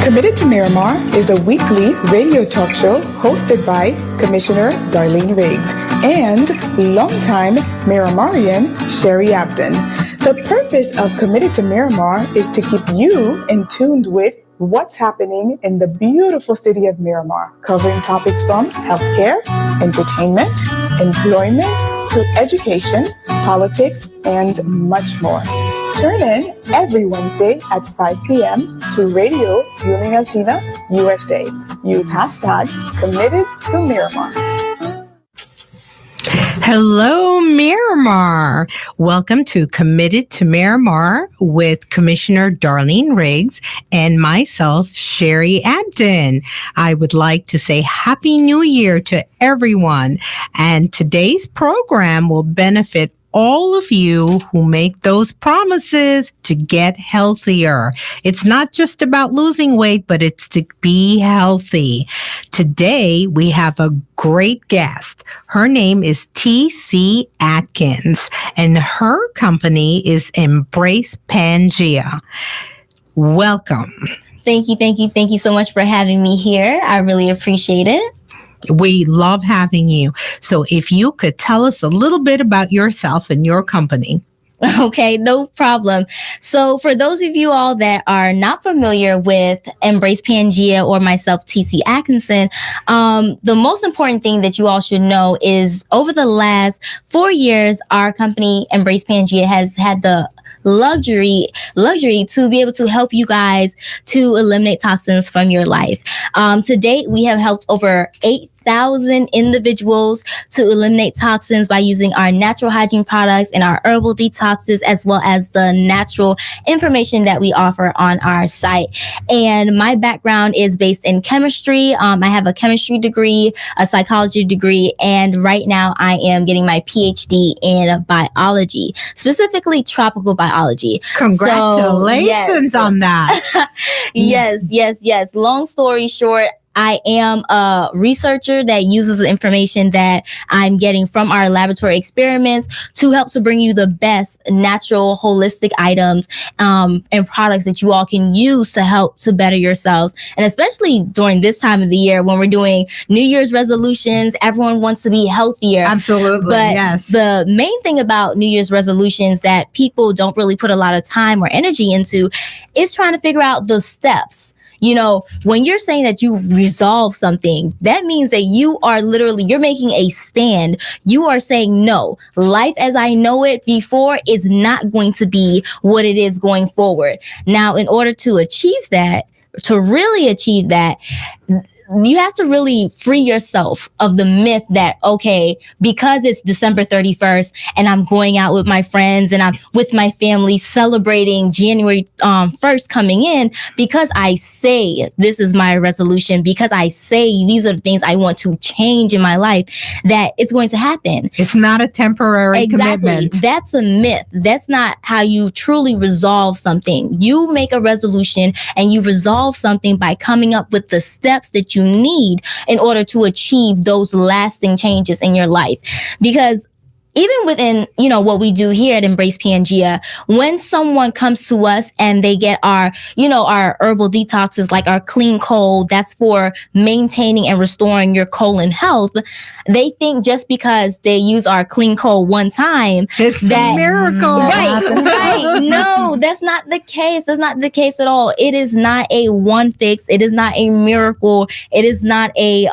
Committed to Miramar is a weekly radio talk show hosted by Commissioner Darlene Riggs and longtime Miramarian Sherry Abden. The purpose of Committed to Miramar is to keep you in tune with what's happening in the beautiful city of Miramar, covering topics from healthcare, entertainment, employment, to education, politics, and much more. Tune in every Wednesday at 5 p.m. to Radio Unilatina USA. Use hashtag Committed to Miramar. Hello, Miramar. Welcome to Committed to Miramar with Commissioner Darlene Riggs and myself, Sherry Abden. I would like to say Happy New Year to everyone. And today's program will benefit all of you who make those promises to get healthier. It's not just about losing weight, but it's to be healthy. Today, we have a great guest. Her name is T.C. Atkins, and her company is Embrace Pangaea. Welcome. Thank you so much for having me here. I really appreciate it. We love having you. So if you could tell us a little bit about yourself and your company. Okay, no problem. So for those of you all that are not familiar with Embrace Pangaea or myself, T.C. Atkinson, the most important thing that you all should know is over the last 4 years, our company, Embrace Pangaea, has had the luxury to be able to help you guys to eliminate toxins from your life. To date, we have helped over 8,000 individuals to eliminate toxins by using our natural hygiene products and our herbal detoxes, as well as the natural information that we offer on our site. And my background is based in chemistry. I have a chemistry degree, a psychology degree, and right now I am getting my PhD in biology, specifically tropical biology. Congratulations on that. Yes. Long story short, I am a researcher that uses the information that I'm getting from our laboratory experiments to help to bring you the best natural, holistic items and products that you all can use to help to better yourselves. And especially during this time of the year when we're doing New Year's resolutions, everyone wants to be healthier. Absolutely, but yes. The main thing about New Year's resolutions that people don't really put a lot of time or energy into is trying to figure out the steps. You know, when you're saying that you resolve something, that means that you are you're making a stand. You are saying, no, life as I know it before is not going to be what it is going forward. Now, in order to achieve that, to really achieve that, you have to really free yourself of the myth that, okay, because it's December 31st and I'm going out with my friends and I'm with my family celebrating January 1st coming in, because I say this is my resolution, because I say these are the things I want to change in my life, that it's going to happen. It's not a temporary commitment. That's a myth. That's not how you truly resolve something. You make a resolution and you resolve something by coming up with the steps that you need in order to achieve those lasting changes in your life. Because even within, what we do here at Embrace Pangea, when someone comes to us and they get our herbal detoxes, like our clean cold, that's for maintaining and restoring your colon health, they think just because they use our clean cold one time, it's a miracle. Right. No, that's not the case. That's not the case at all. It is not a one fix. It is not a miracle. It is not a,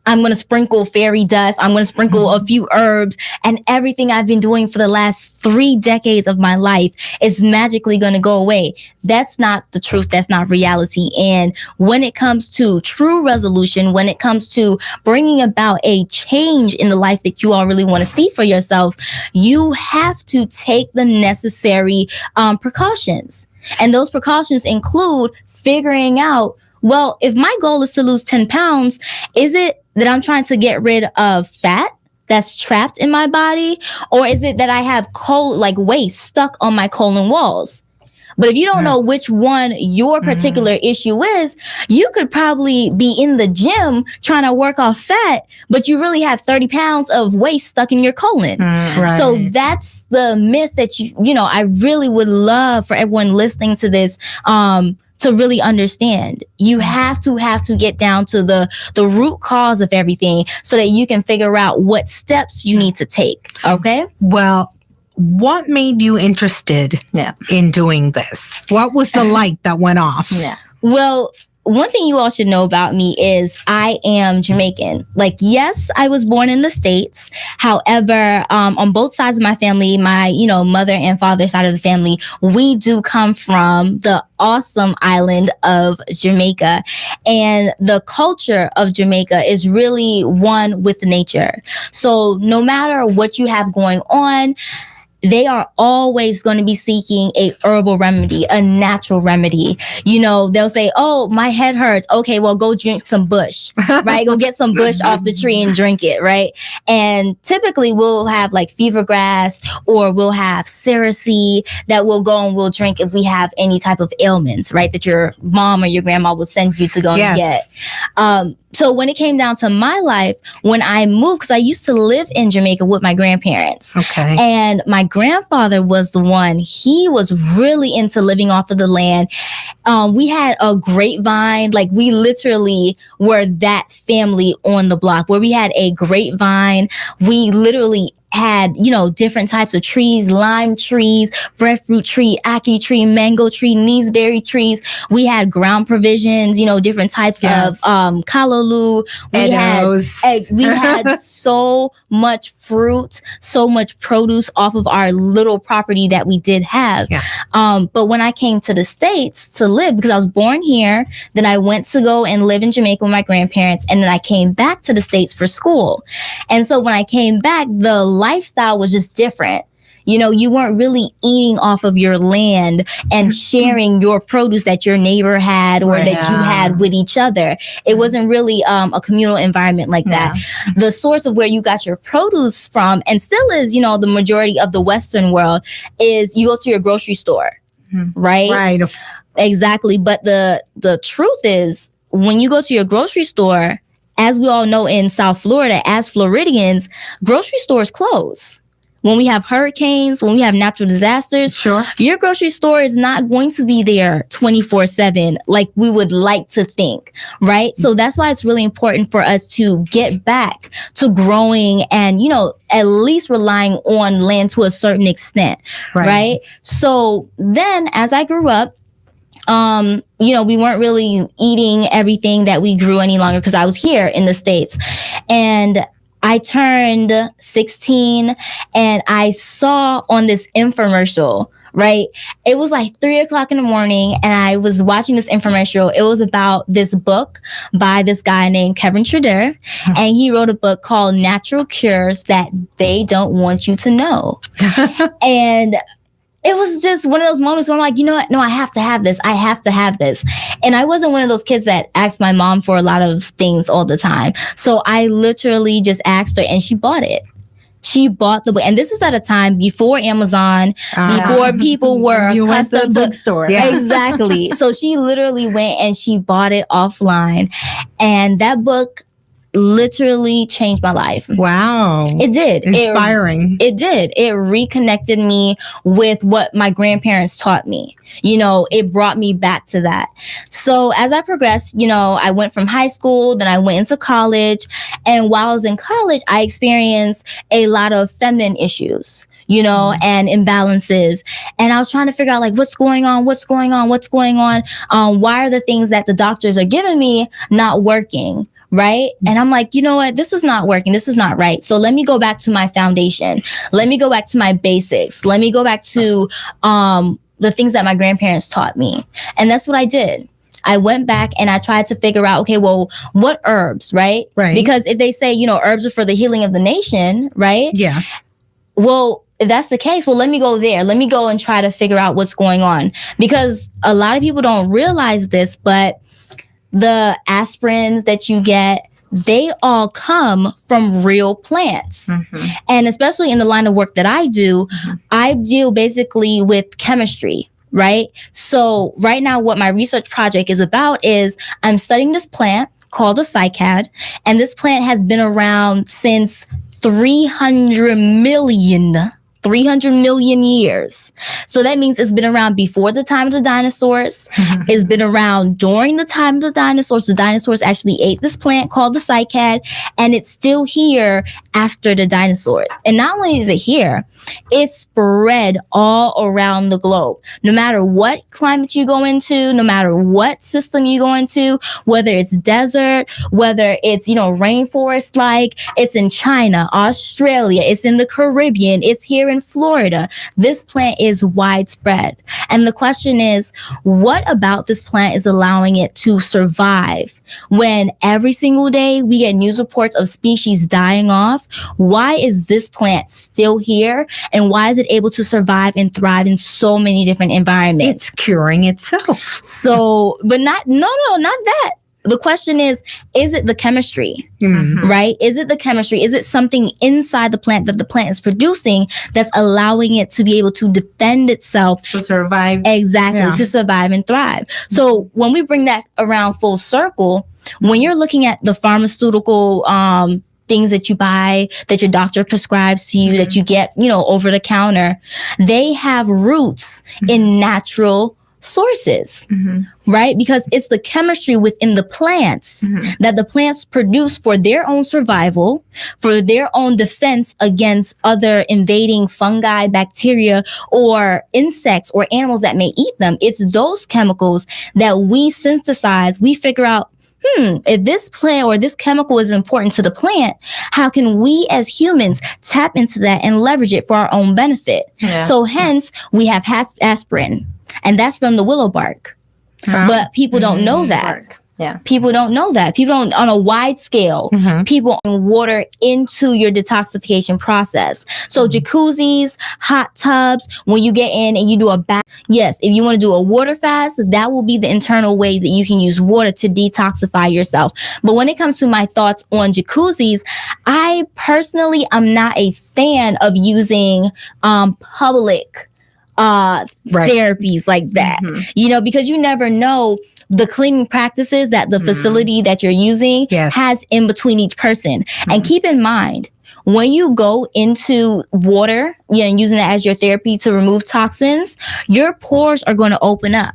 I'm going to sprinkle fairy dust. I'm going to sprinkle a few herbs, and everything I've been doing for the last 3 decades of my life is magically going to go away. That's not the truth. That's not reality. And when it comes to true resolution, when it comes to bringing about a change in the life that you all really want to see for yourselves, you have to take the necessary precautions. And those precautions include figuring out, well, if my goal is to lose 10 pounds, is it that I'm trying to get rid of fat that's trapped in my body? Or is it that I have waste stuck on my colon walls? But if you don't know which one your particular issue is, you could probably be in the gym trying to work off fat, but you really have 30 pounds of waste stuck in your colon. Right. So that's the myth that I really would love for everyone listening to this, to really understand. You have to get down to the root cause of everything so that you can figure out what steps you need to take. Okay? Well, what made you interested in doing this? What was the light that went off? Yeah. Well, one thing you all should know about me is I am Jamaican. Yes, I was born in the States. However, on both sides of my family, my, mother and father side of the family, we do come from the awesome island of Jamaica. And the culture of Jamaica is really one with nature. So no matter what you have going on, they are always going to be seeking a herbal remedy, a natural remedy. They'll say, oh, my head hurts. Okay, well, go drink some bush, right? Go get some bush off the tree and drink it, right? And typically we'll have fever grass, or we'll have cerasee that we'll go and we'll drink if we have any type of ailments, right? That your mom or your grandma will send you to go and get. So when it came down to my life, when I moved, because I used to live in Jamaica with my grandparents. Okay. And my grandfather was the one, he was really into living off of the land. We had a grapevine. We literally were that family on the block where we had a grapevine. We literally had, different types of trees, lime trees, breadfruit tree, ackee tree, mango tree, neeseberry trees. We had ground provisions, different types of callaloo. We had so much fruit, so much produce off of our little property that we did have. Yeah. But when I came to the States to live, because I was born here, then I went to go and live in Jamaica with my grandparents, and then I came back to the States for school. And so when I came back, the lifestyle was just different. You weren't really eating off of your land and sharing your produce that your neighbor had or that you had with each other. It wasn't really a communal environment like that. The source of where you got your produce from, and still is, the majority of the Western world, is you go to your grocery store, right? Right. Exactly. But the truth is, when you go to your grocery store, as we all know in South Florida, as Floridians, grocery stores close. When we have hurricanes, when we have natural disasters, your grocery store is not going to be there 24/7 like we would like to think, right? So that's why it's really important for us to get back to growing and, at least relying on land to a certain extent, right? So then as I grew up, we weren't really eating everything that we grew any longer because I was here in the States. And I turned 16 and I saw on this infomercial, right? It was like 3:00 in the morning, and I was watching this infomercial. It was about this book by this guy named Kevin Trader, and he wrote a book called Natural Cures That They Don't Want You to Know. And it was just one of those moments where I'm like, you know what? No, I have to have this. I have to have this. And I wasn't one of those kids that asked my mom for a lot of things all the time. So I literally just asked her, and she bought it. She bought the book. And this is at a time before Amazon, before people were you went to the accustomed to bookstore. Yeah. Exactly. So she literally went and she bought it offline. And that book literally changed my life. Wow. It did. Inspiring. It did. It reconnected me with what my grandparents taught me. You know, it brought me back to that. So as I progressed, you know, I went from high school, then I went into college. And while I was in college, I experienced a lot of feminine issues, you know, and imbalances. And I was trying to figure out, like, what's going on? Why are the things that the doctors are giving me not working? Right. And I'm like, you know what? This is not working. This is not right. So let me go back to my foundation. Let me go back to my basics. Let me go back to the things that my grandparents taught me. And that's what I did. I went back and I tried to figure out, okay, well, what herbs, right? Right. Because if they say, you know, herbs are for the healing of the nation, right? Yes. Well, if that's the case, well, let me go there. Let me go and try to figure out what's going on. Because a lot of people don't realize this, but the aspirins that you get, they all come from real plants. And especially in the line of work that I do, I deal basically with chemistry, right? So right now, what my research project is about is I'm studying this plant called a cycad, and this plant has been around since 300 million years. So that means it's been around before the time of the dinosaurs. It's been around during the time of the dinosaurs. The dinosaurs actually ate this plant called the cycad, and it's still here after the dinosaurs. And not only is it here, it's spread all around the globe. No matter what climate you go into, no matter what system you go into, whether it's desert, whether it's, you know, rainforest, like it's in China, Australia, it's in the Caribbean, it's here in Florida. This plant is widespread. And the question is, what about this plant is allowing it to survive when every single day we get news reports of species dying off? Why is this plant still here? And why is it able to survive and thrive in so many different environments? It's curing itself. So, but not that. The question is it the chemistry, right? Is it the chemistry? Is it something inside the plant that the plant is producing that's allowing it to be able to defend itself? To survive. Exactly, to survive and thrive. So when we bring that around full circle, when you're looking at the pharmaceutical things that you buy, that your doctor prescribes to you, that you get, you know, over the counter, they have roots in natural sources, right? Because it's the chemistry within the plants that the plants produce for their own survival, for their own defense against other invading fungi, bacteria, or insects or animals that may eat them. It's those chemicals that we synthesize. We figure out, if this plant or this chemical is important to the plant, how can we as humans tap into that and leverage it for our own benefit? So hence, we have aspirin, and that's from the willow bark. But people don't know that. People don't know that. People don't, on a wide scale, people water into your detoxification process. So jacuzzis, hot tubs, when you get in and you do a bath, yes, if you want to do a water fast, that will be the internal way that you can use water to detoxify yourself. But when it comes to my thoughts on jacuzzis, I personally am not a fan of using public therapies like that, you know, because you never know the cleaning practices that the facility that you're using has in between each person. And keep in mind, when you go into water, you know, using it as your therapy to remove toxins, your pores are going to open up.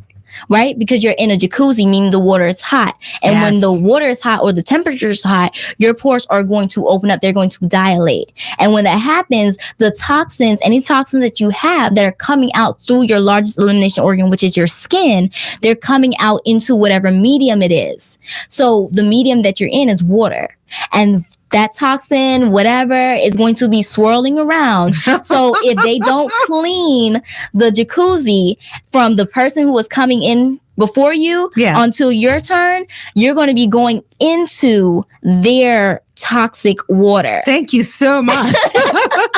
Right? Because you're in a jacuzzi, meaning the water is hot. And when the water is hot or the temperature is hot, your pores are going to open up. They're going to dilate. And when that happens, the toxins, any toxins that you have that are coming out through your largest elimination organ, which is your skin, they're coming out into whatever medium it is. So the medium that you're in is water. And that toxin, whatever, is going to be swirling around. So if they don't clean the jacuzzi from the person who was coming in before you until your turn, you're going to be going into their toxic water. Thank you so much.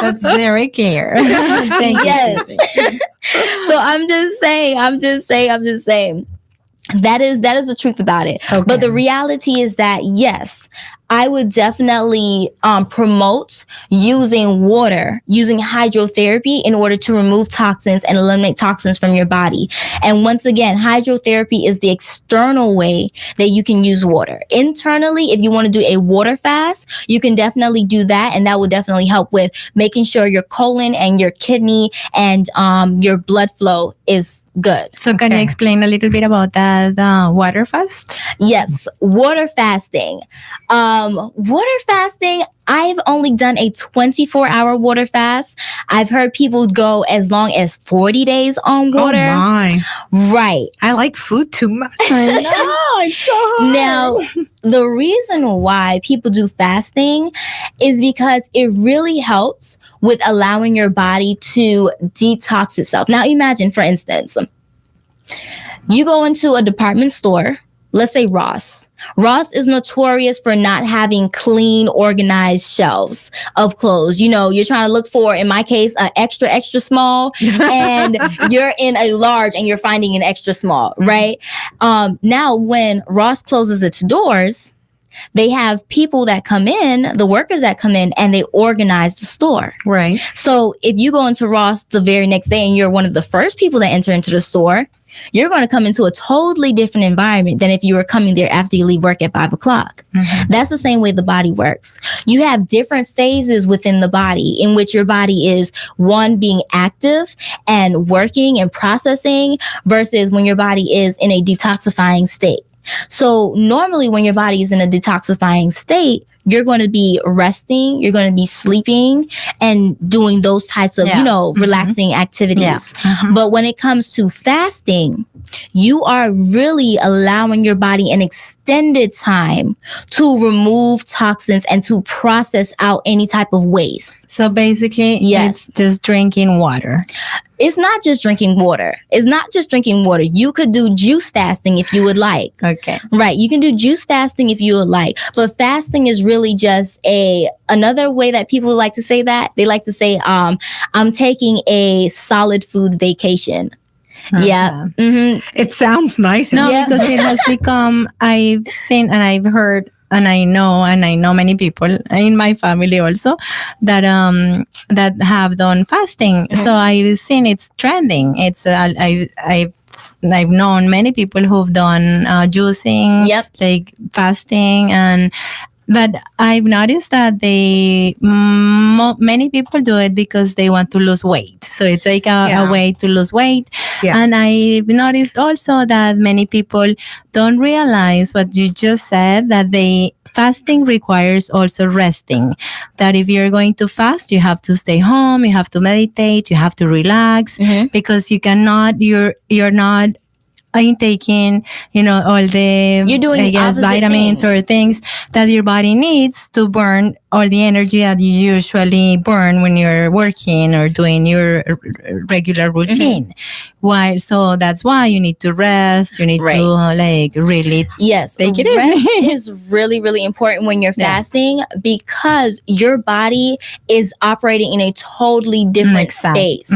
That's very clear. Thank you. Yes. So I'm just saying. That is the truth about it. Okay. But the reality is that, yes, I would definitely promote using water, using hydrotherapy in order to remove toxins and eliminate toxins from your body. And once again, hydrotherapy is the external way that you can use water. Internally, if you want to do a water fast, you can definitely do that. And that will definitely help with making sure your colon and your kidney and your blood flow is good. So can you explain a little bit about that water fast? Yes, water fasting. Water fasting, I've only done a 24-hour water fast. I've heard people go as long as 40 days on water. Oh my. Right. I like food too much. I know, it's so hard. Now, the reason why people do fasting is because it really helps with allowing your body to detox itself. Now, imagine, for instance, you go into a department store, let's say Ross. Ross is notorious for not having clean, organized shelves of clothes. You know, you're trying to look for, in my case, an extra, extra small, and you're in a large and you're finding an extra small, right? Now, when Ross closes its doors, they have people that come in, the workers that come in, and they organize the store. Right. So if you go into Ross the very next day and you're one of the first people that enter into the store, you're going to come into a totally different environment than if you were coming there after you leave work at 5 o'clock. Mm-hmm. That's the same way the body works. You have different phases within the body in which your body is, one, being active and working and processing versus when your body is in a detoxifying state. So normally when your body is in a detoxifying state, you're going to be resting, you're going to be sleeping and doing those types of, relaxing activities. Yeah. Mm-hmm. But when it comes to fasting, you are really allowing your body an extended time to remove toxins and to process out any type of waste. So basically, it's just drinking water. It's not just drinking water. You could do juice fasting if you would like. Okay. Right. You can do juice fasting if you would like. But fasting is really just another way that people like to say that. They like to say, I'm taking a solid food vacation. Okay. Yeah. Mm-hmm. It sounds nice. No, because it has become, I've seen and I've heard, and I know many people in my family also that have done fasting. Mm-hmm. So I've seen it's trending. It's I've known many people who've done juicing, like fasting, but I've noticed that many people do it because they want to lose weight. So it's like a way to lose weight. Yeah. And I've noticed also that many people don't realize what you just said, that fasting requires also resting. That if you're going to fast, you have to stay home, you have to meditate, you have to relax, because you're not taking, all the, you're doing vitamins things or things that your body needs to burn all the energy that you usually burn when you're working or doing your regular routine. Mm-hmm. Why? So that's why you need to rest. You need to really take it easy. Rest is really, really important when you're fasting because your body is operating in a totally different space,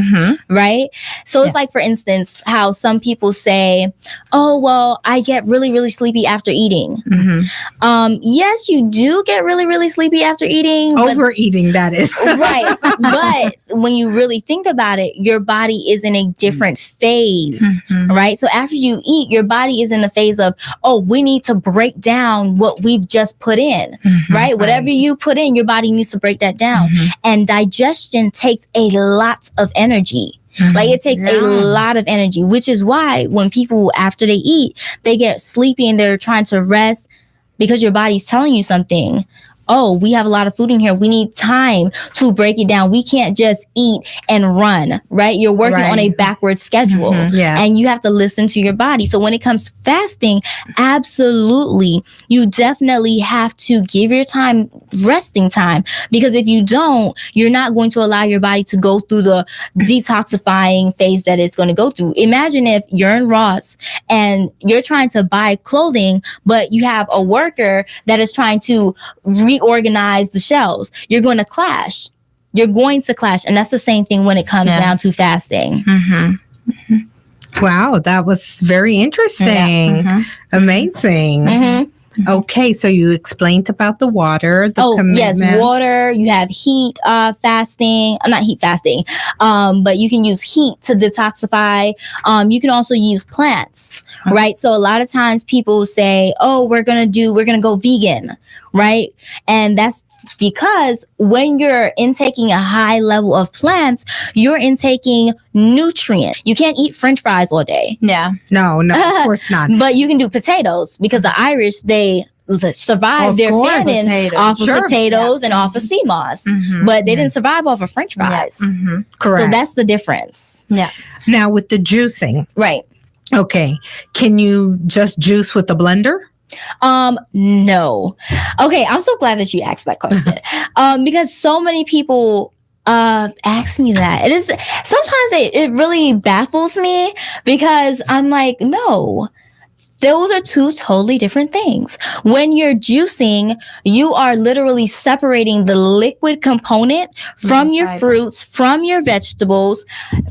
right? So it's like, for instance, how some people say, oh, well, I get really, really sleepy after eating. Mm-hmm. Yes, you do get really, really sleepy after eating. Overeating, that is. Right. But when you really think about it, your body is in a different phase, right? So after you eat, your body is in the phase of, oh, we need to break down what we've just put in, right? Whatever you put in, your body needs to break that down. And digestion takes a lot of energy. Like it takes a lot of energy, which is why when people, after they eat, they get sleepy and they're trying to rest because your body's telling you something. oh, we have a lot of food in here. We need time to break it down. We can't just eat and run, right? You're working on a backward schedule and you have to listen to your body. So when it comes to fasting, absolutely, you definitely have to give your time resting time, because if you don't, you're not going to allow your body to go through the detoxifying phase that it's going to go through. Imagine if you're in Ross and you're trying to buy clothing, but you have a worker that is trying to reorganize the shelves. You're going to clash. And that's the same thing when it comes down to fasting. Wow, that was very interesting. Amazing. Okay, so you explained about the water, the commitment. Yes, water. You have heat fasting. Not heat fasting, but you can use heat to detoxify. You can also use plants, right? So a lot of times people say, oh, we're going to go vegan, right? And that's because when you're intaking a high level of plants, you're intaking nutrients. You can't eat French fries all day. Yeah. No, of course not. But you can do potatoes, because the Irish, they survive their famine off of potatoes and off of sea moss. But they didn't survive off of French fries. Correct. So that's the difference. Yeah. Now with the juicing. Right. Okay. Can you just juice with the blender? No. Okay, I'm so glad that you asked that question. Because so many people ask me that. It is sometimes it really baffles me, because I'm like, no. Those are two totally different things. When you're juicing, you are literally separating the liquid component from your fruits, from your vegetables,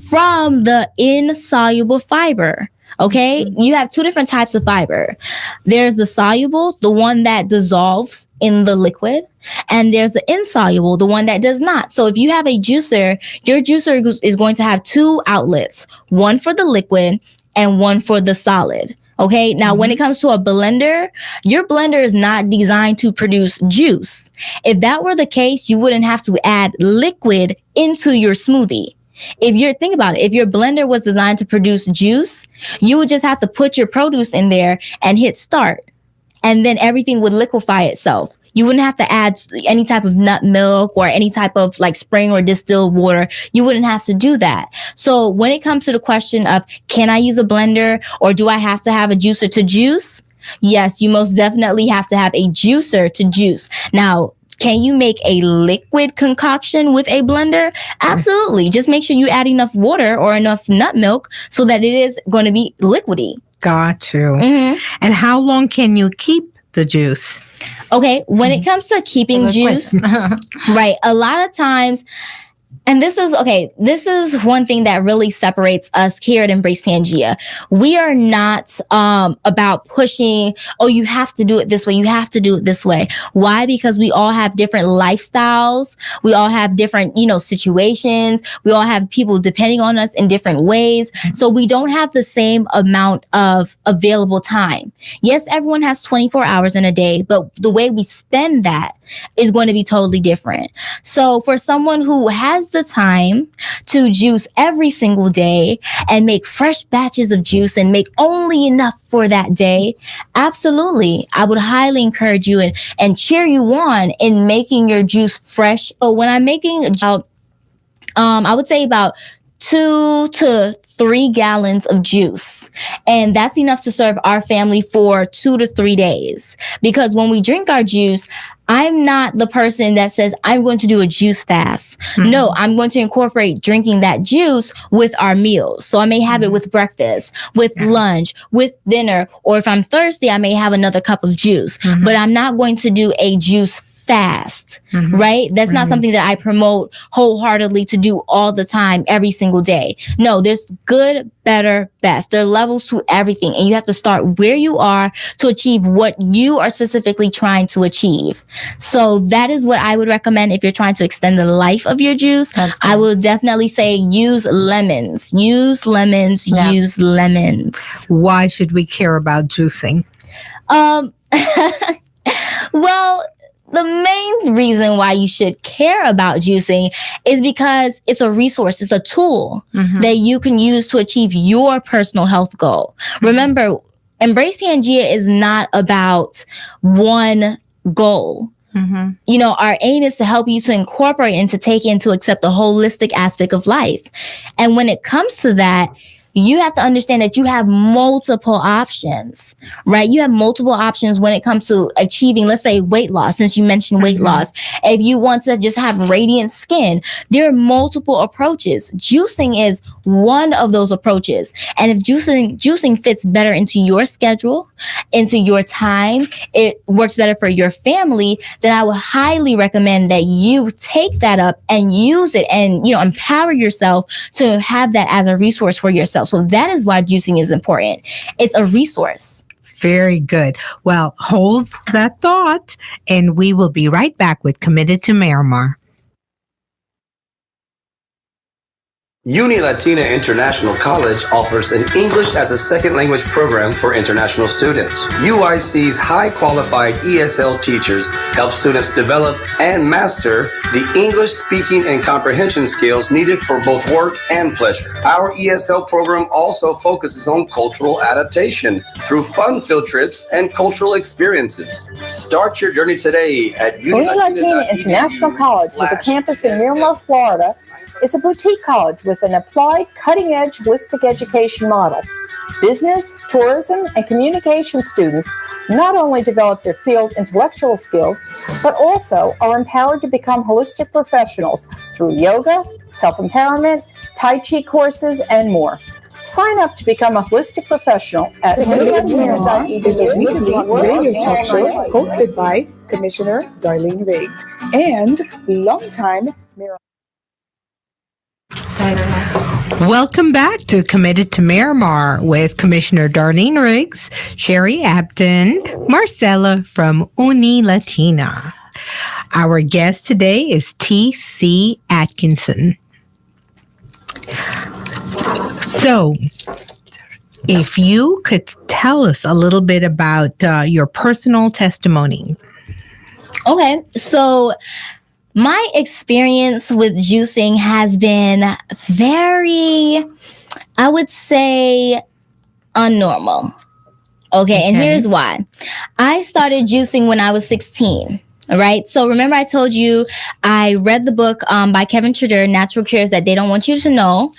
from the insoluble fiber. Okay, you have two different types of fiber. There's the soluble, the one that dissolves in the liquid, and there's the insoluble, the one that does not. So if you have a juicer, your juicer is going to have two outlets, one for the liquid and one for the solid. Okay, now when it comes to a blender, your blender is not designed to produce juice. If that were the case, you wouldn't have to add liquid into your smoothie. Think about it, if your blender was designed to produce juice, you would just have to put your produce in there and hit start, and then everything would liquefy itself. You wouldn't have to add any type of nut milk or any type of like spring or distilled water. You wouldn't have to do that. So when it comes to the question of, can I use a blender or do I have to have a juicer to juice? Yes, you most definitely have to have a juicer to juice. Now, can you make a liquid concoction with a blender? Absolutely. Just make sure you add enough water or enough nut milk so that it is going to be liquidy. Got you. And how long can you keep the juice? Okay, when it comes to keeping juice, right, a lot of times, and this is one thing that really separates us here at Embrace Pangaea. We are not about pushing, oh, you have to do it this way, you have to do it this way. Why? Because we all have different lifestyles. We all have different, situations. We all have people depending on us in different ways. So we don't have the same amount of available time. Yes, everyone has 24 hours in a day, but the way we spend that is going to be totally different. So for someone who has the time to juice every single day and make fresh batches of juice and make only enough for that day, absolutely, I would highly encourage you and cheer you on in making your juice fresh. So when I'm making I would say about 2 to 3 gallons of juice. And that's enough to serve our family for 2 to 3 days. Because when we drink our juice, I'm not the person that says, I'm going to do a juice fast. No, I'm going to incorporate drinking that juice with our meals. So I may have it with breakfast, with lunch, with dinner, or if I'm thirsty, I may have another cup of juice. But I'm not going to do a juice fast, right? That's not something that I promote wholeheartedly to do all the time, every single day. No, there's good, better, best. There are levels to everything. And you have to start where you are to achieve what you are specifically trying to achieve. So that is what I would recommend if you're trying to extend the life of your juice. That's nice. I would definitely say use lemons. Use lemons. Yeah. Use lemons. Why should we care about juicing? Well, the main reason why you should care about juicing is because it's a resource, it's a tool that you can use to achieve your personal health goal. Remember, Embrace Pangaea is not about one goal. Our aim is to help you to incorporate and to take in, to accept the holistic aspect of life. And when it comes to that, you have to understand that you have multiple options, right? You have multiple options when it comes to achieving, let's say, weight loss, since you mentioned weight loss. If you want to just have radiant skin, there are multiple approaches. Juicing is one of those approaches. And if juicing fits better into your schedule, into your time, it works better for your family, then I would highly recommend that you take that up and use it and, empower yourself to have that as a resource for yourself. So that is why juicing is important. It's a resource. Very good. Well, hold that thought, and we will be right back with Committed to Miramar. Uni Latina International College offers an English as a second language program for international students. UIC's high qualified ESL teachers help students develop and master the English speaking and comprehension skills needed for both work and pleasure. Our ESL program also focuses on cultural adaptation through fun-filled trips and cultural experiences. Start your journey today at Uni Latina International College with a campus in Miramar, Florida, is a boutique college with an applied, cutting-edge holistic education model. Business, tourism, and communication students not only develop their field intellectual skills, but also are empowered to become holistic professionals through yoga, self-empowerment, Tai Chi courses, and more. Sign up to become a holistic professional at Committed to Miramar is a weekly radio talk show hosted by Commissioner Darlene Riggs and longtime Miramar. Welcome back to Committed to Miramar with Commissioner Darlene Riggs, Sherry Abden, Marcella from Uni Latina. Our guest today is T.C. Atkinson. So, if you could tell us a little bit about your personal testimony. Okay, so my experience with juicing has been very, I would say, unnormal. Okay, and here's why. I started juicing when I was 16. All right. So remember I told you I read the book by Kevin Trudeau, Natural Cures That They Don't Want You to Know.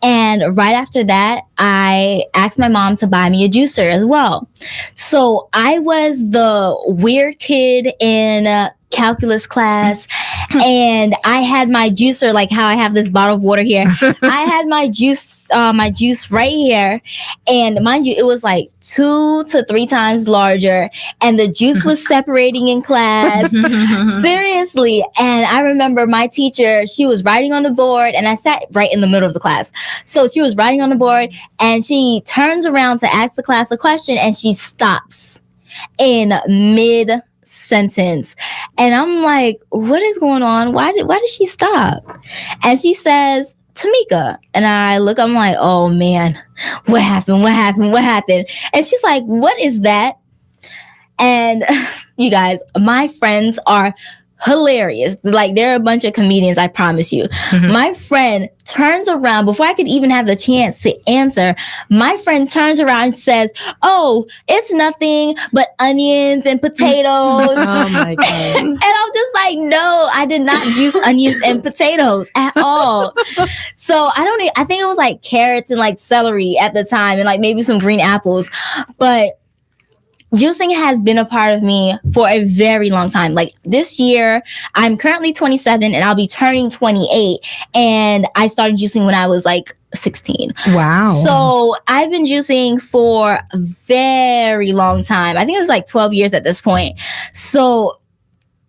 And right after that, I asked my mom to buy me a juicer as well. So I was the weird kid in calculus class, and I had my juicer, like how I have this bottle of water here. I had my juice right here, and mind you, it was like 2 to 3 times larger, and the juice was separating in class. Seriously. And I remember my teacher, she was writing on the board, and I sat right in the middle of the class. So she was writing on the board, and she turns around to ask the class a question, and she stops in mid sentence, and I'm like, what is going on? Why did she stop? And she says, Tamika. And I look, I'm like, oh man, what happened? And she's like, what is that? And you guys, my friends are hilarious. Like, they're a bunch of comedians, I promise you. My friend turns around before I could even have the chance to answer. My friend turns around and says, oh, it's nothing but onions and potatoes. Oh my God. And I'm just like, no, I did not juice onions and potatoes at all. So I think it was like carrots and like celery at the time, and like maybe some green apples. But juicing has been a part of me for a very long time. Like this year, I'm currently 27 and I'll be turning 28. And I started juicing when I was like 16. Wow. So I've been juicing for a very long time. I think it's like 12 years at this point. So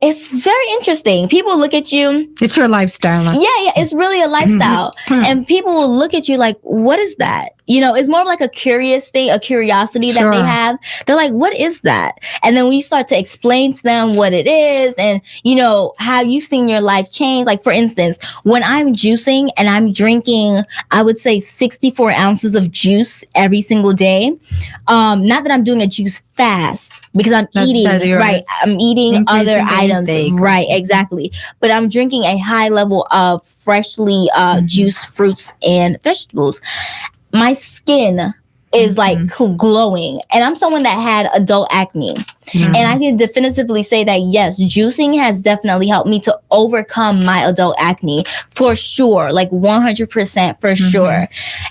it's very interesting. People look at you. It's your lifestyle. Yeah, it's really a lifestyle. And people will look at you like, what is that? You know, it's more like a curious thing, a curiosity that they have. They're like, what is that? And then when you start to explain to them what it is and, you know, how you've seen your life change. Like, for instance, when I'm juicing and I'm drinking, I would say 64 ounces of juice every single day. Not that I'm doing a juice fast because I'm eating, right? I'm eating other items. Right, exactly. But I'm drinking a high level of freshly juiced fruits and vegetables. My skin is like glowing. And I'm someone that had adult acne. And I can definitively say that, yes, juicing has definitely helped me to overcome my adult acne for sure, like 100% for sure.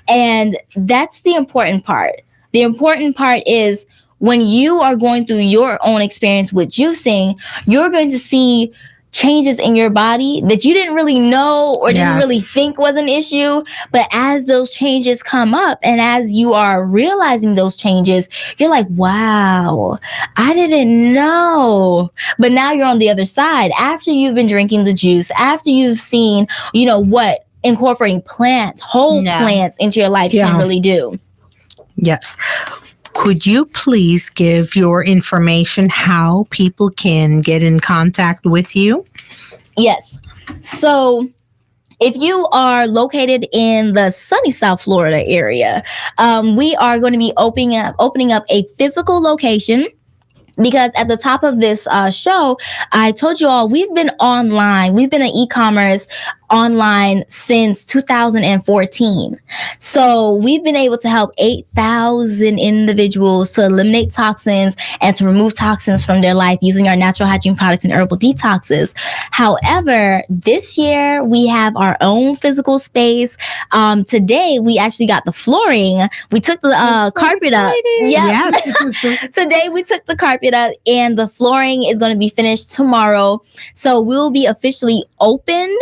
And that's the important part. The important part is when you are going through your own experience with juicing, you're going to see changes in your body that you didn't really know or didn't really think was an issue. But as those changes come up and as you are realizing those changes, you're like, wow, I didn't know. But now you're on the other side. After you've been drinking the juice, after you've seen, you know, what incorporating plants, whole plants into your life can really do. Yes. Could you please give your information how people can get in contact with you? Yes. So if you are located in the sunny South Florida area, we are going to be opening up a physical location. Because at the top of this show, I told you all we've been online. We've been in e-commerce online since 2014. So we've been able to help 8,000 individuals to eliminate toxins and to remove toxins from their life using our natural hygiene products and herbal detoxes. However, this year we have our own physical space. Today we actually got the flooring. We took the carpet up. Today we took the carpet up and the flooring is going to be finished tomorrow. So we'll be officially opened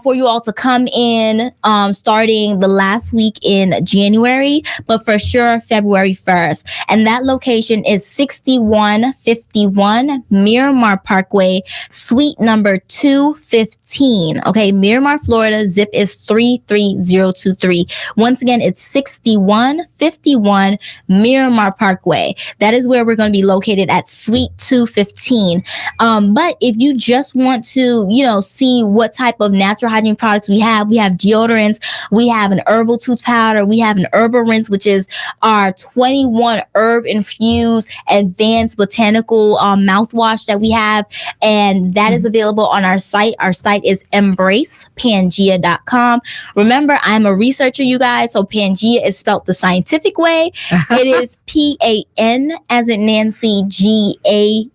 for you all to come in starting the last week in January, but for sure February 1st. And that location is 6151 Miramar Parkway, suite number 215. Okay, Miramar, Florida. Zip is 33023. Once again, it's 6151 Miramar Parkway. That is where we're going to be located at suite 215. But if you just want to, you know, see what type of natural hygiene products we have deodorants, we have an herbal tooth powder, we have an herbal rinse, which is our 21 herb infused advanced botanical mouthwash that we have, and that is available on our site. Our site is embracepangea.com. Remember, I'm a researcher, you guys, so Pangea is spelled the scientific way. It is PAN as in Nancy GAEA.com.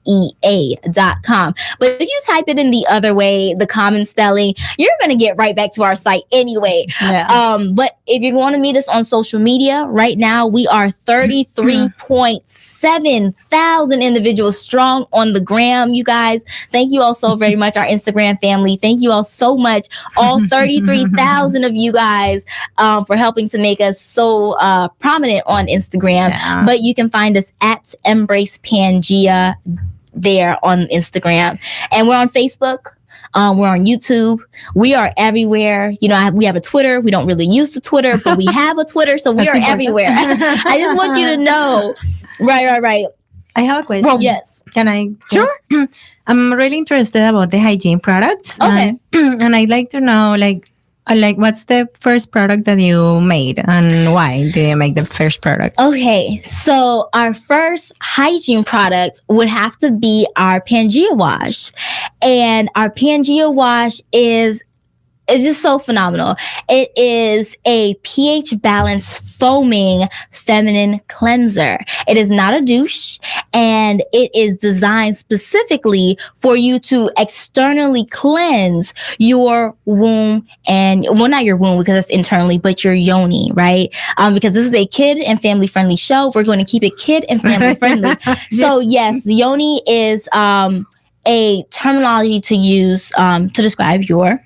But if you type it in the other way, the common spelling, you're going to get right back to our site anyway. But if you're going to meet us on social media, right now we are 33.7 thousand individuals strong on the gram, you guys. Thank you all so very much, our Instagram family. Thank you all so much, all 33,000 of you guys, for helping to make us so prominent on Instagram. But you can find us at Embrace Pangea there on Instagram. And we're on Facebook. We're on YouTube. We are everywhere. You know, we have a Twitter. We don't really use the Twitter, but we have a Twitter, so we are everywhere. I just want you to know. Right. I have a question. Well, yes. Can I? Sure. I'm really interested about the hygiene products. Okay. And I'd like to know, like, what's the first product that you made and why did you make the first product? Okay, so our first hygiene product would have to be our Pangaea wash. And our Pangaea wash is just so phenomenal. It is a pH balanced foaming feminine cleanser. It is not a douche, and it is designed specifically for you to externally cleanse your womb and, well, not your womb because that's internally, but your yoni, right? Because this is a kid and family friendly show. We're going to keep it kid and family friendly. So yes, the yoni is, a terminology to use to describe your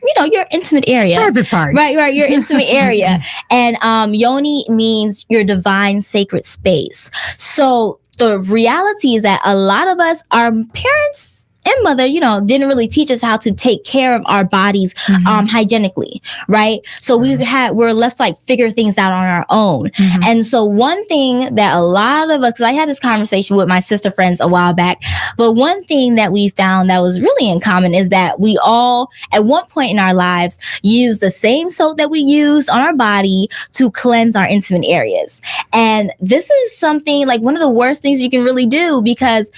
intimate area. Private parts. Right, your intimate area. And yoni means your divine sacred space. So the reality is that a lot of us, our parents and mother, didn't really teach us how to take care of our bodies hygienically, right? So we're left to like figure things out on our own. And so one thing that a lot of us, because I had this conversation with my sister friends a while back, but one thing that we found that was really in common is that we all, at one point in our lives, use the same soap that we use on our body to cleanse our intimate areas. And this is something like one of the worst things you can really do, because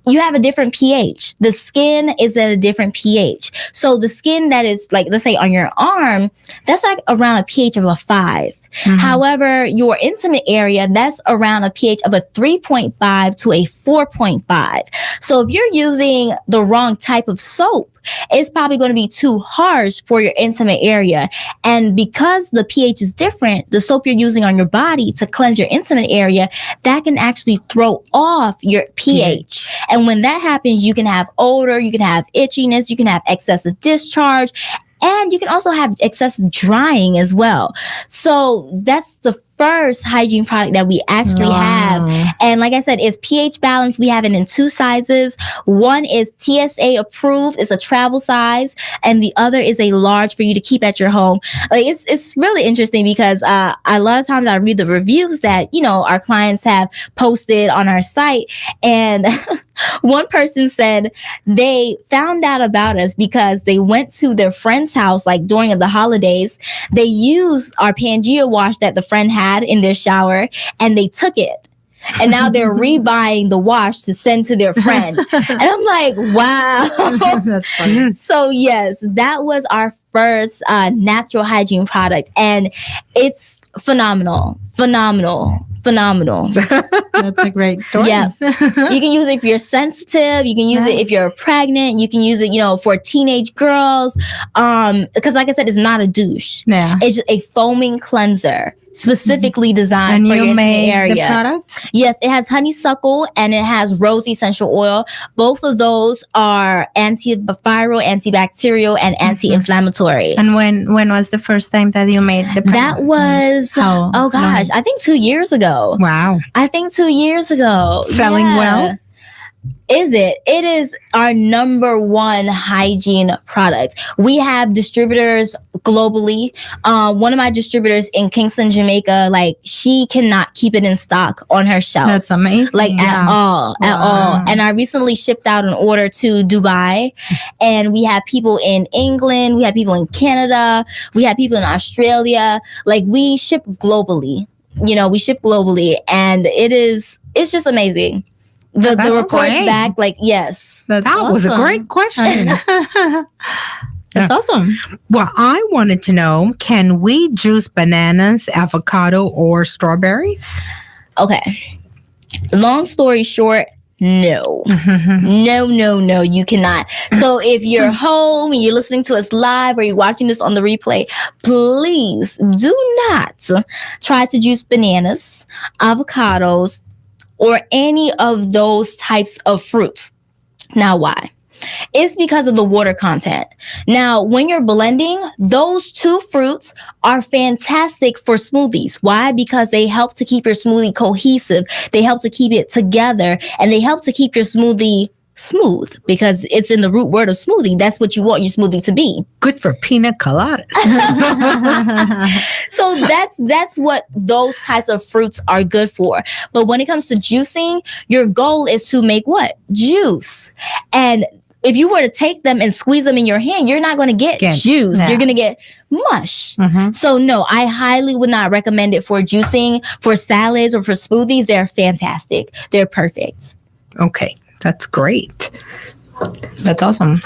you have a different pH. The skin is at a different pH. So the skin that is like, let's say on your arm, that's like around a pH of a 5. Mm-hmm. However, your intimate area, that's around a pH of a 3.5 to a 4.5. So if you're using the wrong type of soap, it's probably going to be too harsh for your intimate area. And because the pH is different, the soap you're using on your body to cleanse your intimate area, that can actually throw off your pH. And when that happens, you can have odor, you can have itchiness, you can have excessive discharge, and you can also have excessive drying as well. So that's the first hygiene product that we actually have. And like I said, it's pH balanced. We have it in 2 sizes. One is TSA approved. It's a travel size. And the other is a large for you to keep at your home. Like it's really interesting because a lot of times I read the reviews that, you know, our clients have posted on our site. And one person said they found out about us because they went to their friend's house, like during the holidays. They used our Pangaea wash that the friend had in their shower, and they took it. And now they're rebuying the wash to send to their friend. And I'm like, wow. That's funny. So yes, that was our first natural hygiene product. And it's phenomenal. That's a great story. Yeah. You can use it if you're sensitive. You can use it if you're pregnant. You can use it, you know, for teenage girls. Because like I said, it's not a douche. Yeah. It's just a foaming cleanser specifically designed for your intimate area. The products? Yes, it has honeysuckle and it has rose essential oil. Both of those are antiviral, antibacterial, and anti-inflammatory. And when was the first time that you made the product? That was, I think 2 years ago. Wow. I think 2 years ago. Selling well? Is it? It is our number one hygiene product. We have distributors globally. One of my distributors in Kingston, Jamaica, like she cannot keep it in stock on her shelf. That's amazing. Like at all. And I recently shipped out an order to Dubai, and we have people in England, we have people in Canada, we have people in Australia. Like we ship globally. You know, we ship globally, and it's just amazing. The reports back, like, yes. That was a great question. That's awesome. Well, I wanted to know, can we juice bananas, avocado, or strawberries? Okay. Long story short, no. No, you cannot. So if you're home and you're listening to us live or you're watching this on the replay, please do not try to juice bananas, avocados, or any of those types of fruits. Now, why? It's because of the water content. Now, when you're blending, those 2 fruits are fantastic for smoothies. Why? Because they help to keep your smoothie cohesive. They help to keep it together, and they help to keep your smoothie smooth, because it's in the root word of smoothie. That's what you want your smoothie to be. Good for pina coladas. So that's what those types of fruits are good for. But when it comes to juicing, your goal is to make what? Juice. And if you were to take them and squeeze them in your hand, you're not going to get juice. Yeah. You're going to get mush. So no, I highly would not recommend it for juicing. For salads or for smoothies, they're fantastic. They're perfect. Okay. That's great. That's awesome.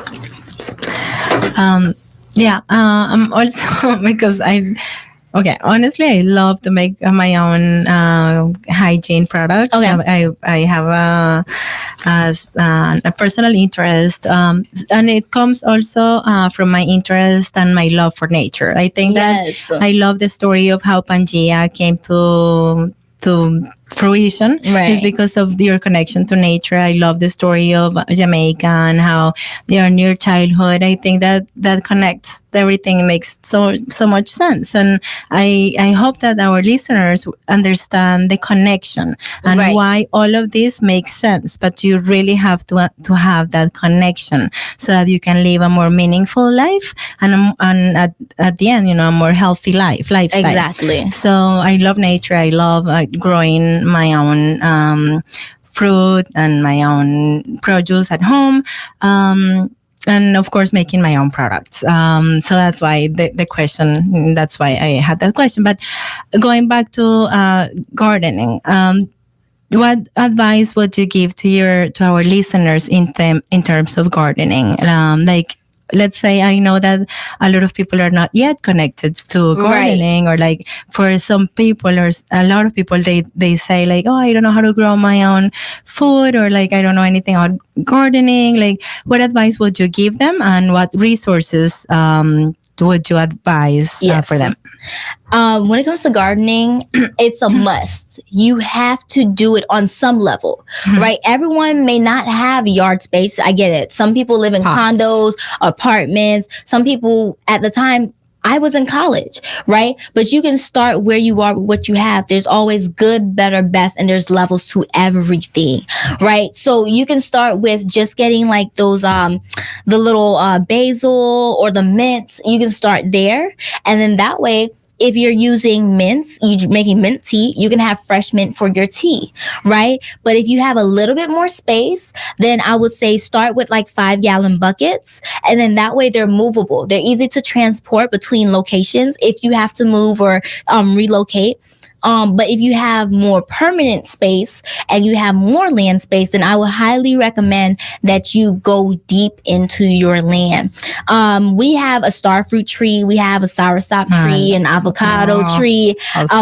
I'm also, because honestly, I love to make my own hygiene products. Okay. I have a personal interest, and it comes also from my interest and my love for nature. I think that I love the story of how Pangaea came to fruition is because of your connection to nature. I love the story of Jamaica and how you're near childhood. I think that connects everything, makes so much sense. And I hope that our listeners understand the connection and why all of this makes sense. But you really have to have that connection so that you can live a more meaningful life and at the end, a more healthy lifestyle. Exactly. So I love nature. I love growing my own fruit and my own produce at home, and of course making my own products. So that's why the question. That's why I had that question. But going back to gardening, what advice would you give to our listeners in terms of gardening? Like, let's say I know that a lot of people are not yet connected to gardening, or like for some people or a lot of people, they say like, oh, I don't know how to grow my own food, or like I don't know anything about gardening. Like, what advice would you give them, and what resources would you advise for them? When it comes to gardening, it's a must. You have to do it on some level, right? Everyone may not have yard space. I get it. Some people live in condos, apartments. Some people, at the time, I was in college, right? But you can start where you are with what you have. There's always good, better, best, and there's levels to everything, right? So you can start with just getting like those, the little basil or the mint. You can start there. And then that way, if you're using mints, you're making mint tea, you can have fresh mint for your tea, right? But if you have a little bit more space, then I would say start with like 5-gallon buckets. And then that way they're movable. They're easy to transport between locations if you have to move or relocate. But if you have more permanent space and you have more land space, then I would highly recommend that you go deep into your land. We have a starfruit tree, we have a soursop tree, an avocado tree,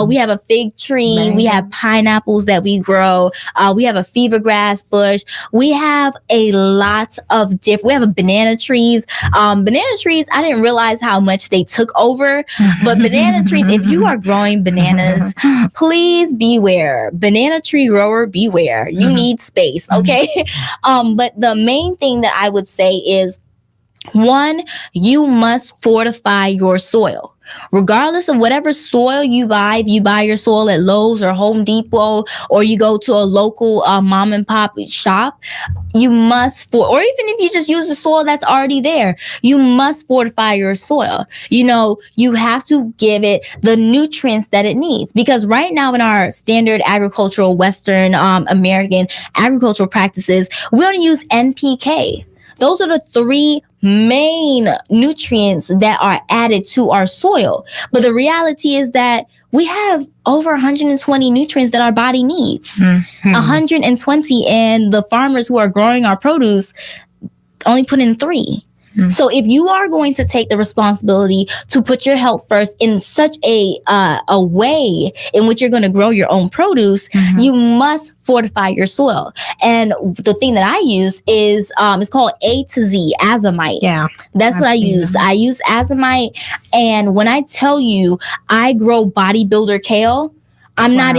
we have a fig tree, we have pineapples that we grow, we have a fever grass bush, we have a lot of we have a banana trees. Banana trees, I didn't realize how much they took over, but banana trees, if you are growing bananas, please beware. Banana tree grower, beware. You need space, okay? But the main thing that I would say is, one, you must fortify your soil. Regardless of whatever soil you buy, if you buy your soil at Lowe's or Home Depot, or you go to a local mom and pop shop, you must, or even if you just use the soil that's already there, you must fortify your soil. You know, you have to give it the nutrients that it needs, because right now in our standard agricultural Western American agricultural practices, we only use NPK. Those are the 3 main nutrients that are added to our soil. But the reality is that we have over 120 nutrients that our body needs. 120, and the farmers who are growing our produce only put in 3. So if you are going to take the responsibility to put your health first in such a way in which you're going to grow your own produce, you must fortify your soil. And the thing that I use is it's called A to Z, azomite. Yeah, that's what I use. I use azomite, and when I tell you I grow bodybuilder kale, I'm not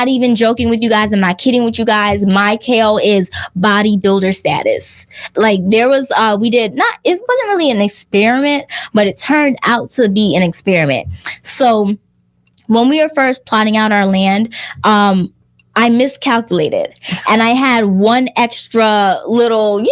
even joking with you guys. I'm not kidding with you guys. My kale is bodybuilder status. Like there was, it wasn't really an experiment, but it turned out to be an experiment. So when we were first plotting out our land, I miscalculated, and I had one extra little,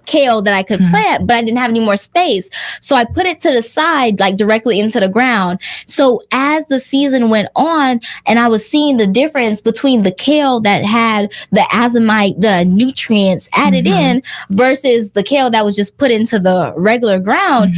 kale that I could plant, but I didn't have any more space. So I put it to the side, like directly into the ground. So as the season went on and I was seeing the difference between the kale that had the azomite, the nutrients added in, versus the kale that was just put into the regular ground,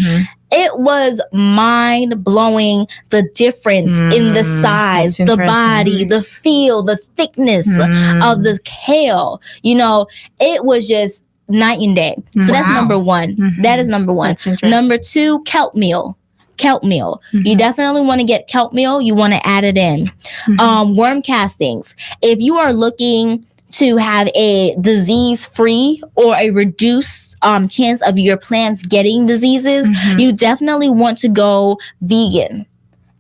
it was mind blowing, the difference in the size, the body, the feel, the thickness of the kale. It was just night and day. So that's number one. That is number one. Number 2, kelp meal. You definitely want to get kelp meal. You want to add it in. Worm castings. If you are looking to have a disease-free or a reduced chance of your plants getting diseases, you definitely want to go vegan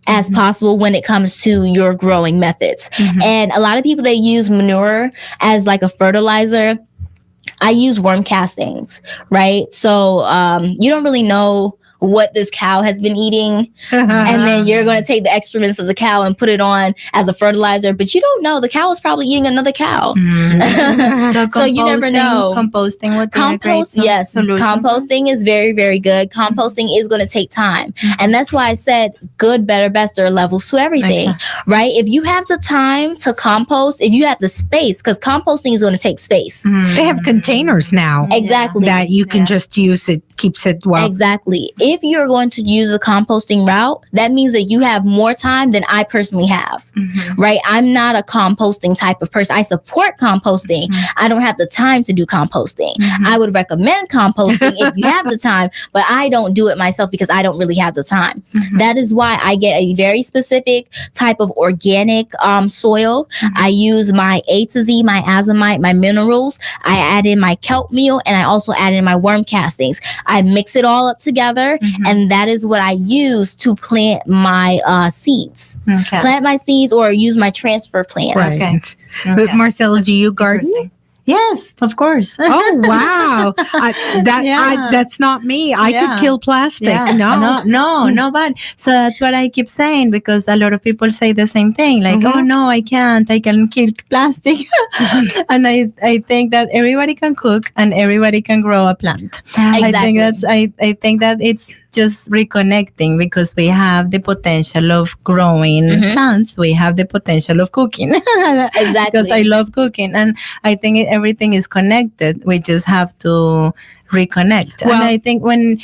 as possible when it comes to your growing methods. And a lot of people, they use manure as like a fertilizer. I use worm castings, right? So you don't really know what this cow has been eating, and then you're going to take the excrements of the cow and put it on as a fertilizer, but you don't know the cow is probably eating another cow. So you never know. Composting would be yes, solution. Composting is very, very good. Composting is going to take time, and that's why I said good, better, best. There are levels to everything, right? If you have the time to compost, if you have the space, because composting is going to take space. They have containers now, exactly, that you can just use it keeps it well. Exactly. If you're going to use a composting route, that means that you have more time than I personally have, right? I'm not a composting type of person. I support composting. I don't have the time to do composting. I would recommend composting if you have the time, but I don't do it myself because I don't really have the time. That is why I get a very specific type of organic soil. I use my A to Z, my azomite, my minerals. I add in my kelp meal, and I also add in my worm castings. I mix it all up together, and that is what I use to plant my seeds. Plant my seeds or use my transfer plants. Right. But Marcella, do you garden? Yes, of course. Oh, wow. That's not me. I could kill plastic. No, but so that's what I keep saying, because a lot of people say the same thing. Like, oh, no, I can't. I can kill plastic. And I think that everybody can cook and everybody can grow a plant. Exactly. I think that it's just reconnecting, because we have the potential of growing plants. We have the potential of cooking. Exactly. Because I love cooking, and I think everything is connected. We just have to reconnect. Well, and I think when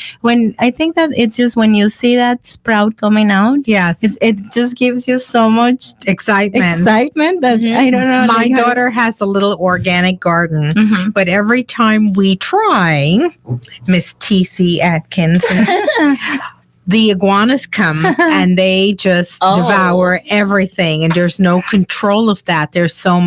I think that it's just when you see that sprout coming out, yes, it just gives you so much excitement that I don't know. My daughter has a little organic garden, but every time we try, Miss T.C. Atkins, the iguanas come and they just devour everything, and there's no control of that. There's so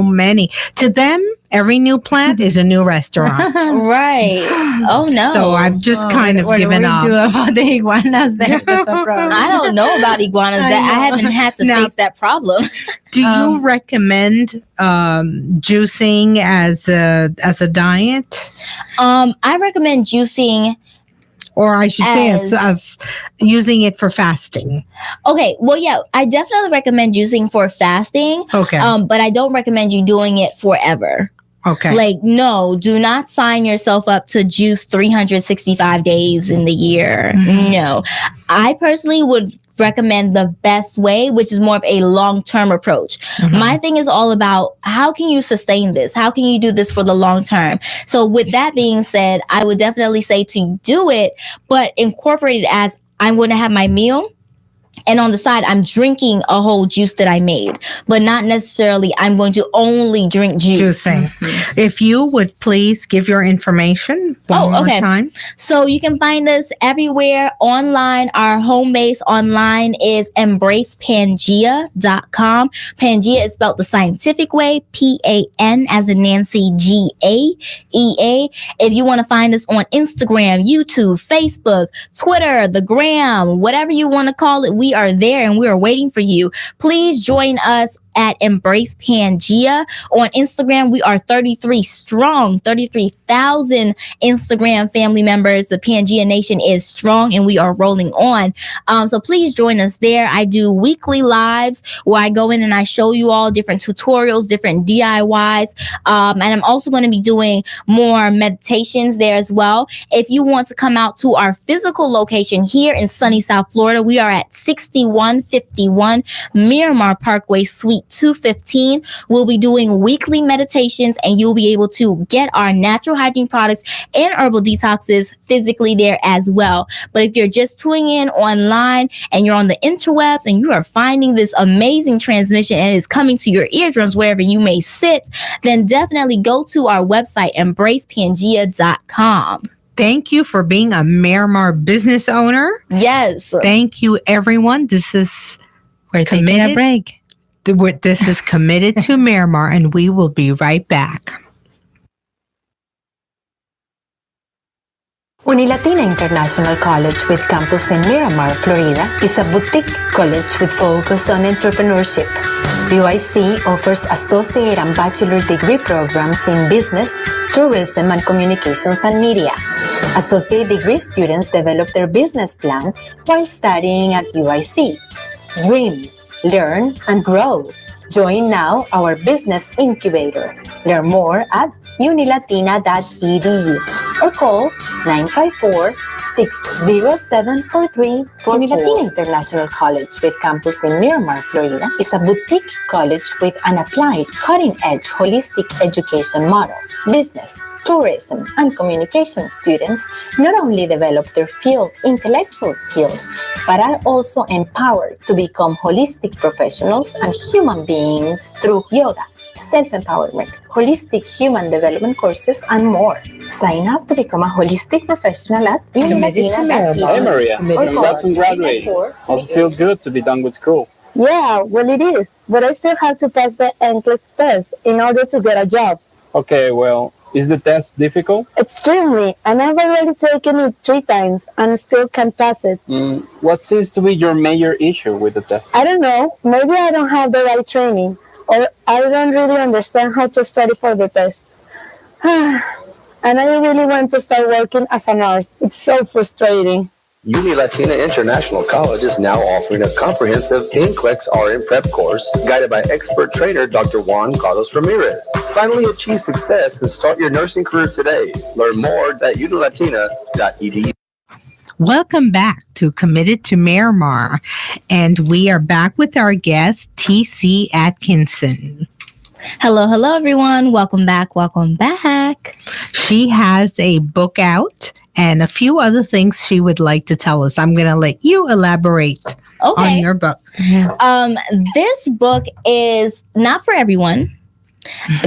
many. To them, every new plant is a new restaurant. Right. Oh, no. So I've just kind of given up. What do we do about the iguanas there? That's a problem. I don't know about iguanas. I haven't had to face that problem. Do you recommend juicing as a diet? I recommend juicing, or I should say as using it for fasting. Okay. Well, yeah, I definitely recommend juicing for fasting. Okay. But I don't recommend you doing it forever. Okay. Like, no, do not sign yourself up to juice 365 days in the year. No. I personally would recommend the best way, which is more of a long-term approach. My thing is all about how can you sustain this? How can you do this for the long term? So with that being said, I would definitely say to do it, but incorporate it as I'm going to have my meal, and on the side, I'm drinking a whole juice that I made, but not necessarily I'm going to only drink juice. Juicing. If you would please give your information one more time. So you can find us everywhere online. Our home base online is embracepangea.com. Pangea is spelled the scientific way, P-A-N as in Nancy, G-A-E-A. If you want to find us on Instagram, YouTube, Facebook, Twitter, the Gram, whatever you want to call it, we are there and we are waiting for you. Please join us at Embrace Pangea. On Instagram, we are 33 strong, 33,000 Instagram family members. The Pangea Nation is strong and we are rolling on. So please join us there. I do weekly lives where I go in and I show you all different tutorials, different DIYs. And I'm also going to be doing more meditations there as well. If you want to come out to our physical location here in sunny South Florida, we are at 6151 Miramar Parkway, Suite 215. We'll be doing weekly meditations and you'll be able to get our natural hygiene products and herbal detoxes physically there as well. But if you're just tuning in online and you're on the interwebs and you are finding this amazing transmission and it's coming to your eardrums wherever you may sit, then definitely go to our website, embracepangea.com. Thank you for being a Miramar business owner. Yes. Thank you, everyone. We're taking a break. This is Committed to Miramar, and we will be right back. Unilatina International College with campus in Miramar, Florida is a boutique college with focus on entrepreneurship. UIC offers associate and bachelor degree programs in business, tourism, and communications and media. Associate degree students develop their business plan while studying at UIC. Dream, learn, and grow. Join now our business incubator. Learn more at unilatina.edu or call 6074344. Unilatina International College with campus in Miramar, Florida is a boutique college with an applied, cutting-edge, holistic education model. Business, tourism, and communication students not only develop their field intellectual skills, but are also empowered to become holistic professionals and human beings through yoga, self-empowerment, holistic human development courses, and more. Sign up to become a holistic professional at Unilatina.edu. Hey Maria, congrats on graduating. Must feel good to be done with school. Yeah, well it is, but I still have to pass the NCLEX test in order to get a job. Okay, well, is the test difficult? Extremely, and I've already taken it 3 times and still can't pass it. What seems to be your major issue with the test? I don't know, maybe I don't have the right training, or I don't really understand how to study for the test. And I really want to start working as a nurse. It's so frustrating. Unilatina International College is now offering a comprehensive NCLEX RN prep course guided by expert trainer Dr. Juan Carlos Ramirez. Finally achieve success and start your nursing career today. Learn more at unilatina.edu. Welcome back to Committed to Miramar, and we are back with our guest, T.C. Atkinson. Hello, everyone. Welcome back. She has a book out and a few other things she would like to tell us. I'm going to let you elaborate on your book. This book is not for everyone.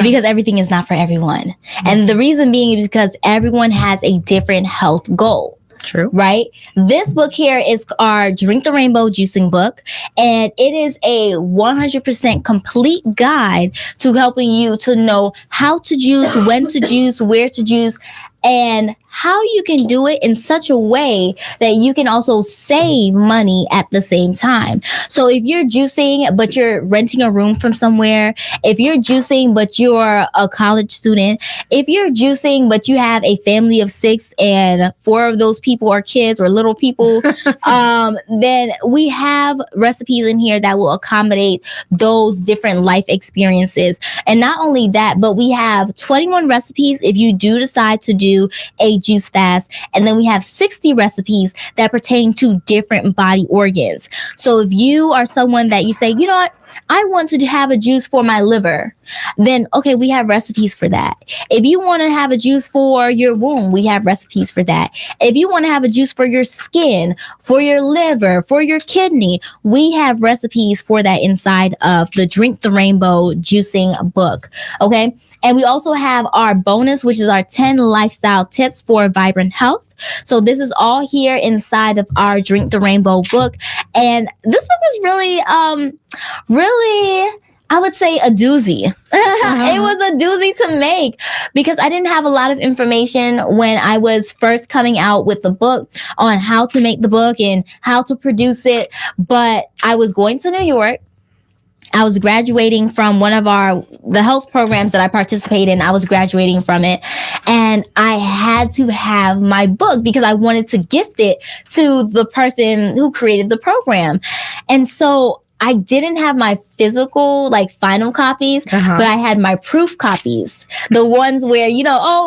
Because everything is not for everyone. And the reason being is because everyone has a different health goal. True. Right? This book here is our Drink the Rainbow juicing book, and it is a 100% complete guide to helping you to know how to juice, when to juice, where to juice, and how you can do it in such a way that you can also save money at the same time. So if you're juicing, but you're renting a room from somewhere, if you're juicing, but you're a college student, if you're juicing, but you have a family of 6 and 4 of those people are kids or little people, then we have recipes in here that will accommodate those different life experiences. And not only that, but we have 21 recipes if you do decide to do a juice fast, and then we have 60 recipes that pertain to different body organs. So if you are someone that you say, you know what, I want to have a juice for my liver, then okay, we have recipes for that. If you want to have a juice for your womb, we have recipes for that. If you want to have a juice for your skin, for your liver, for your kidney, we have recipes for that inside of the Drink the Rainbow juicing book. Okay. And we also have our bonus, which is our 10 lifestyle tips for vibrant health. So this is all here inside of our Drink the Rainbow book. And this book was really, I would say a doozy. It was a doozy to make because I didn't have a lot of information when I was first coming out with the book on how to make the book and how to produce it. But I was going to New York. I was graduating from one of the health programs that I participate in. I was graduating from it, and I had to have my book because I wanted to gift it to the person who created the program. And so I didn't have my physical, final copies, but I had my proof copies. The ones where,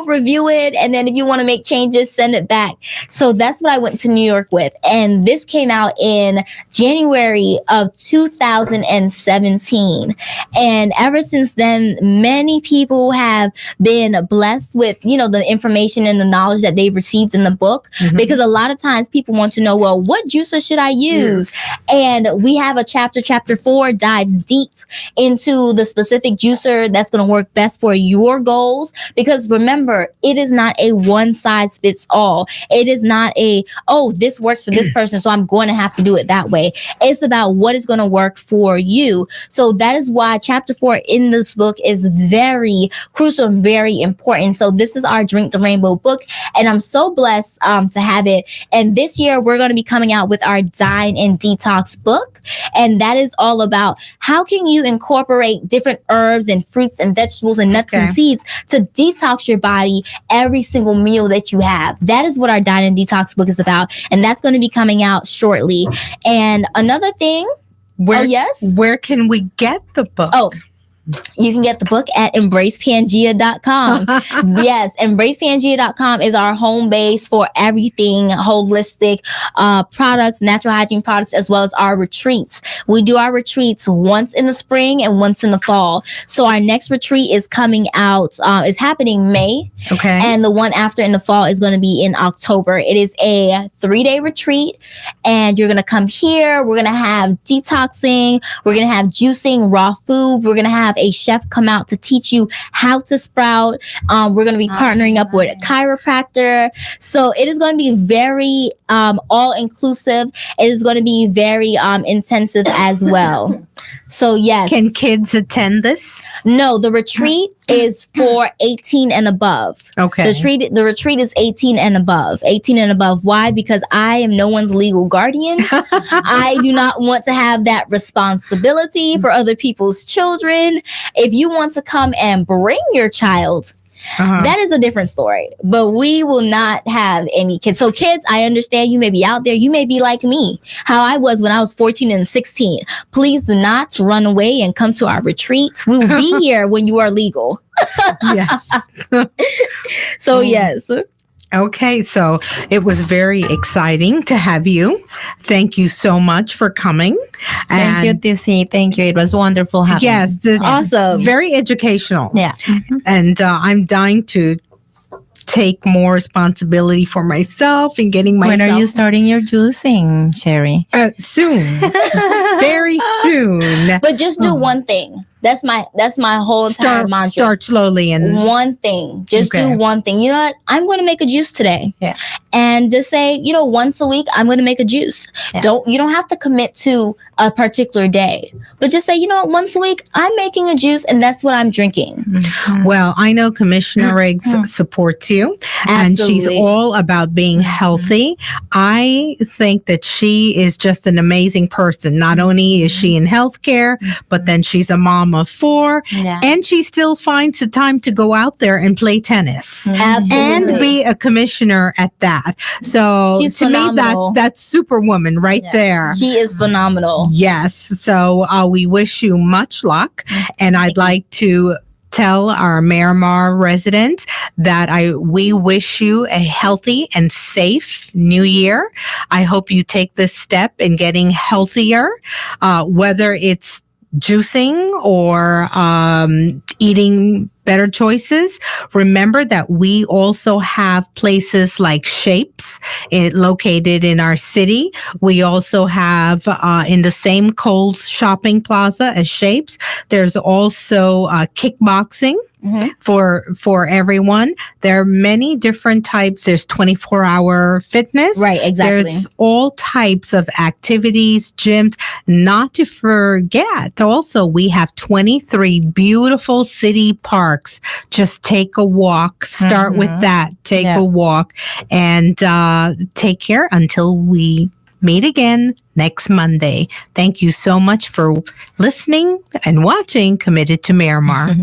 review it. And then if you want to make changes, send it back. So that's what I went to New York with. And this came out in January of 2017. And ever since then, many people have been blessed with, the information and the knowledge that they've received in the book. Because a lot of times people want to know, well, what juicer should I use? And we have a chapter 4 dives deep into the specific juicer that's going to work best for your goals. Because remember, it is not a one size fits all. It is not this works for this person, so I'm going to have to do it that way. It's about what is going to work for you. So that is why chapter 4 in this book is very crucial and very important. So this is our Drink the Rainbow book, and I'm so blessed to have it. And this year we're going to be coming out with our Dine and Detox book. And that is all about how can you incorporate different herbs and fruits and vegetables and nuts and seeds to detox your body every single meal that you have. That is what our Dine and Detox book is about. And that's going to be coming out shortly. And another thing, where can we get the book? You can get the book at embracepangea.com. Yes, embracepangea.com is our home base for everything holistic products, natural hygiene products, as well as our retreats. We do our retreats once in the spring and once in the fall. So our next retreat is coming out, is happening May. Okay. And the one after in the fall is going to be in October. It is a 3-day retreat, and you're going to come here. We're going to have detoxing. We're going to have juicing, raw food. We're going to have a chef come out to teach you how to sprout. We're going to be partnering up with a chiropractor. So it is going to be very all-inclusive. It is going to be very intensive as well. So yes. Can kids attend this? No, the retreat is for 18 and above. Okay. The retreat is 18 and above. 18 and above. Why? Because I am no one's legal guardian. I do not want to have that responsibility for other people's children. If you want to come and bring your child, that is a different story. But we will not have any kids. So kids, I understand you may be out there. You may be like me, how I was when I was 14 and 16. Please do not run away and come to our retreat. We will be here when you are legal. Yes. So yes. Okay, so it was very exciting to have you. Thank you so much for coming. Thank you, TC. Thank you. It was wonderful having you. Yes, awesome. Very educational. Yeah. And I'm dying to take more responsibility for myself and getting myself. When are you starting your juicing, Sherry? Soon. Very soon. But just do one thing. That's my whole entire mantra. Start slowly and one thing. Just do one thing. You know what? I'm going to make a juice today. Yeah. And just say, once a week I'm going to make a juice. Yeah. You don't have to commit to a particular day. But just say, once a week I'm making a juice and that's what I'm drinking. Mm-hmm. Well, I know Commissioner Riggs supports you. Absolutely. And she's all about being healthy. I think that she is just an amazing person. Not only is she in healthcare, but then she's a mom of 4, and she still finds the time to go out there and play tennis. Absolutely. And be a commissioner at that. So she's to phenomenal. me, that's superwoman right there. She is phenomenal. Yes. So we wish you much luck. And I'd like to tell our Miramar residents that we wish you a healthy and safe new year. I hope you take this step in getting healthier, whether it's juicing or eating better choices. Remember that we also have places like Shapes located in our city. We also have in the same Kohl's shopping plaza as Shapes. There's also kickboxing. For everyone. There are many different types. There's 24-hour fitness. Right, exactly. There's all types of activities, gyms. Not to forget, also, we have 23 beautiful city parks. Just take a walk. Start with that. Take a walk and take care until we meet again next Monday. Thank you so much for listening and watching Committed to Miramar.